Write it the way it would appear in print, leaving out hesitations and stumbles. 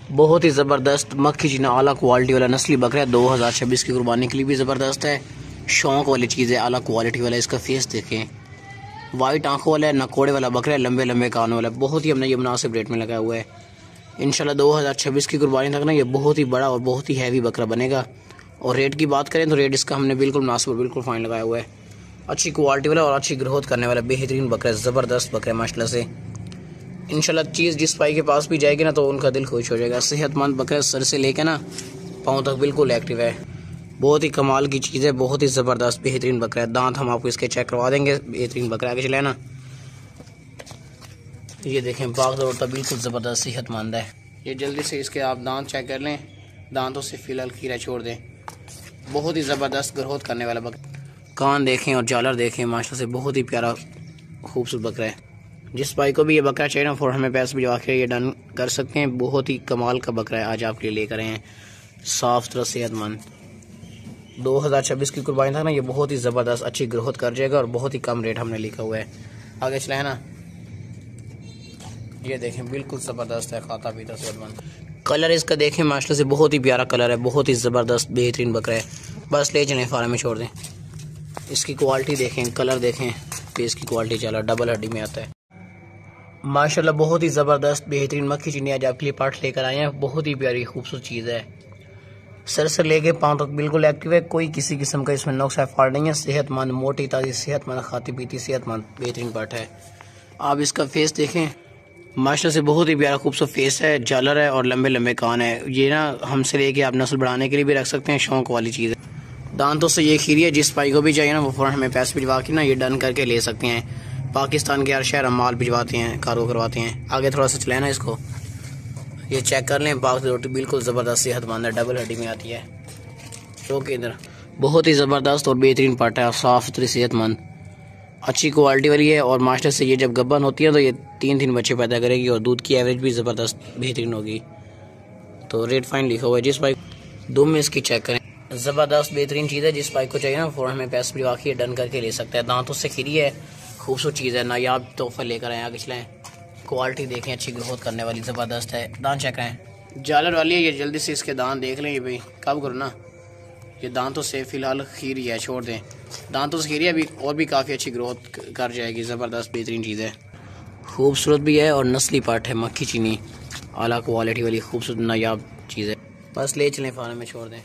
बहुत ही ज़बरदस्त मक्खी चीना आला क्वालिटी वाला नस्ली बकरा है। 2026 की कुर्बानी के लिए भी ज़बरदस्त है। शौक वाली चीज़ है, आला क्वालिटी वाला। इसका फेस देखें, वाइट आंखों वाला है, नकोड़े वाला बकरा है, लंबे लंबे कानों वाला। बहुत ही हमने ये मुनासिब रेट में लगाया हुआ है। इंशाल्लाह 2026 की कुर्बानी तक ना ये बहुत ही बड़ा और बहुत ही हैवी बकरा बनेगा। और रेट की बात करें तो रेट इसका हमने बिल्कुल मुनासिब और बिल्कुल फाइन लगाया हुआ है। अच्छी क्वालिटी वाला और अच्छी ग्रोथ करने वाला बेहतरीन बकरा है, ज़बरदस्त बकरा है माशाल्लाह से। इंशाल्लाह चीज़ जिस भाई के पास भी जाएगी ना तो उनका दिल खुश हो जाएगा। सेहतमंद बकरा, सर से लेके ना पाँव तक बिल्कुल एक्टिव है। बहुत ही कमाल की चीज़ है, बहुत ही ज़बरदस्त बेहतरीन बकरा है। दांत हम आपको इसके चेक करवा देंगे। बेहतरीन बकरा आगे चले ना, ये देखें बाग दौड़ता बिल्कुल ज़बरदस्त सेहतमंद है। ये जल्दी से इसके आप दांत चेक कर लें, दांतों से फिलहाल खीरा छोड़ दें। बहुत ही ज़बरदस्त ग्रोथ करने वाला बकरा। कान देखें और जालर देखें, माशाल्लाह से बहुत ही प्यारा खूबसूरत बकरा है। जिस भाई को भी ये बकरा चाहिए ना फ़ौरन हमें पैसे भिजवा के ये डन कर सकते हैं। बहुत ही कमाल का बकरा है, आज आपके लिए लेकर आए हैं। साफ सुथरा सेहतमंद 2026 की कुर्बानी था ना, ये बहुत ही ज़बरदस्त अच्छी ग्रोथ कर जाएगा और बहुत ही कम रेट हमने लिखा हुआ है। आगे चला है ना, ये देखें बिल्कुल ज़बरदस्त है, खाता पीता सेहतमंद। कलर इसका देखें माशाल्लाह से बहुत ही प्यारा कलर है, बहुत ही ज़बरदस्त बेहतरीन बकरा है। बस ले चलें फार्म में छोड़ दें। इसकी क्वालिटी देखें, कलर देखें, फेस की क्वालिटी चला डबल हड्डी में आता है माशाल्लाह। बहुत ही ज़बरदस्त बेहतरीन मक्खी चीनी आज आपके लिए पार्ट लेकर आए हैं। बहुत ही प्यारी खूबसूरत चीज़ है, सर से लेके पाँव तक बिल्कुल एक्टिव है। कोई किसी किस्म का इसमें नुक्स है फॉल्ट नहीं है। सेहतमंद, मोटी ताज़ी, सेहतमंद, खाती पीती सेहतमंद बेहतरीन पार्ट है। आप इसका फेस देखें माशाल्लाह से बहुत ही प्यारा खूबसूरत फेस है, जालर है और लंबे लंबे कान है। ये ना हमसे लेके आप नस्ल बढ़ाने के लिए भी रख सकते हैं, शौक वाली चीज़ है। दांतों से ये खीरी है, जिस भाई को भी चाहिए ना वो फ़ौरन हमें पैसे भिजवा के ना ये डन करके ले सकते हैं। पाकिस्तान के हर शहर हम माल भिजवाते हैं, कारो करवाते हैं। आगे थोड़ा सा चलाए ना इसको, ये चेक कर लें। बाग रोटी बिल्कुल ज़बरदस्त सेहतमंद है, डबल हड्डी में आती है। ओके, इधर बहुत ही ज़बरदस्त और बेहतरीन पार्ट है, साफ़ सुथरी सेहतमंद अच्छी क्वालिटी वाली है। और मास्टर से ये जब गब्बन होती है तो ये 3 बच्चे पैदा करेगी और दूध की एवरेज भी ज़बरदस्त बेहतरीन होगी। तो रेट फाइन लिखा हुआ है, जिस भाई दुम में इसकी चेक करें, ज़बरदस्त बेहतरीन चीज़ है। जिस भाई को चाहिए ना फ़ौरन हमें पैसे भिजवा के डन करके ले सकता है। दांतों से खिरी है, खूबसूरत चीज़ है, नायाब तोहफा लेकर आए। आगे चलाएँ, क्वालिटी देखें, अच्छी ग्रोथ करने वाली ज़बरदस्त है। दांत चेक करें, जालर वाली है ये, जल्दी से इसके दांत देख लें। ये भाई कब करो ना, ये दांतों से फ़िलहाल खीरी है, छोड़ दें। दांतों से खीरी अभी और भी काफ़ी अच्छी ग्रोथ कर जाएगी। ज़बरदस्त बेहतरीन चीज़ है, खूबसूरत भी है और नस्ली पार्ट है। मक्खी चीनी आला क्वालिटी वाली खूबसूरत नायाब चीज़ है। बस ले चलें फार्म में छोड़ दें।